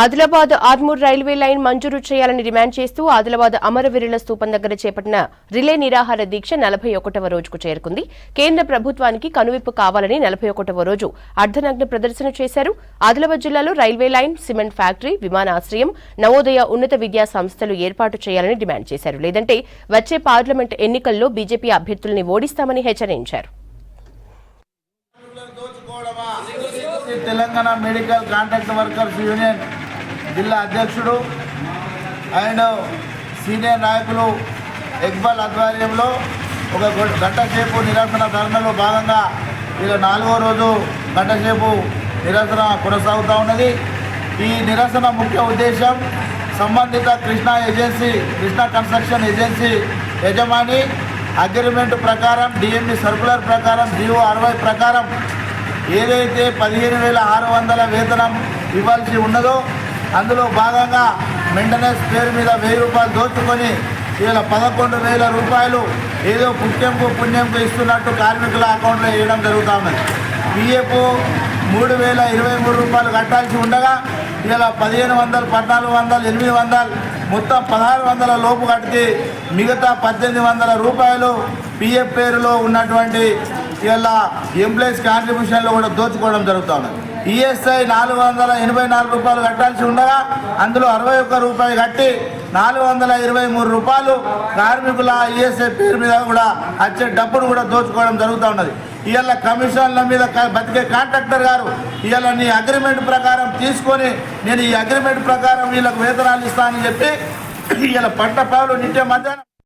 Adilabad Armoor railway line మంజూరు చేయాలని demand చేస్తూ ఆదిలాబాద్ అమరవీరుల స్తూపం దగ్గర చేపట్టిన రిలే నిరాహార దీక్ష 41వ రోజుకు చేరుకుంది. కేంద్ర ప్రభుత్వానికి కనువిప్పు కావాలని 41వ రోజు అర్ధనగ్న ప్రదర్శన చేశారు. ఆదిలాబాద్ జిల్లాలో రైల్వే లైన్, సిమెంట్ ఫ్యాక్టరీ, విమానాశ్రయం, నవోదయ ఉన్నత విద్యా సంస్థలు ఏర్పాటు చేయాలని డిమాండ్ చేశారు. లేదంటే వచ్చే పార్లమెంట్ ఎన్నికల్లో బీజేపీ అభ్యర్థుల్ని ఓడిస్తామని హెచ్చరించారు. Telangana medical contract workers union జిల్లా అధ్యక్షుడు అండ్ సీనియర్ నాయకులు ఇక్బాల్ ఆధ్వర్యంలో ఒక గంట సేపు నిరసన ధర్నాలో భాగంగా ఇలా 4వ రోజు గంట సేపు నిరసన కొనసాగుతూ ఉన్నది. ఈ నిరసన ముఖ్య ఉద్దేశం సంబంధిత కృష్ణా కన్స్ట్రక్షన్ ఏజెన్సీ యజమాని అగ్రిమెంట్ ప్రకారం డిఎంఈ సర్కులర్ ప్రకారం జీవో 60 ప్రకారం ఏదైతే 15,600 వేతనం ఇవ్వాల్సి ఉన్నదో అందులో భాగంగా మెయింటెనెన్స్ పేరు మీద 1,000 రూపాయలు దోచుకొని ఇలా 11,000 రూపాయలు ఏదో పుణ్యంకు ఇస్తున్నట్టు కార్మికుల అకౌంట్లో వేయడం జరుగుతూ ఉన్నది. పిఎఫ్ 3,023 రూపాయలు కట్టాల్సి ఉండగా ఇలా 1,500, 1,400, 800 మొత్తం 1,600 లోపు కడితే మిగతా 1,800 రూపాయలు పిఎఫ్ పేరులో ఉన్నటువంటి ఇలా ఎంప్లాయీస్ కాంట్రిబ్యూషన్లో కూడా దోచుకోవడం జరుగుతుంది. ఈఎస్ఐ 484 రూపాయలు కట్టాల్సి ఉండగా అందులో 61 రూపాయలు కట్టి 423 రూపాయలు కార్మికుల ఈఎస్ఐ పేరు మీద కూడా వచ్చే డబ్బును కూడా దోచుకోవడం జరుగుతూ ఉన్నది. ఇవాళ కమిషన్ల మీద బతికే కాంట్రాక్టర్ గారు ఇవాళ నీ అగ్రిమెంట్ ప్రకారం తీసుకొని నేను ఈ అగ్రిమెంట్ ప్రకారం వీళ్ళకు వేతనాలు ఇస్తానని చెప్పి ఇవాళ పంట పావులు నిత్య మధ్యాహ్నం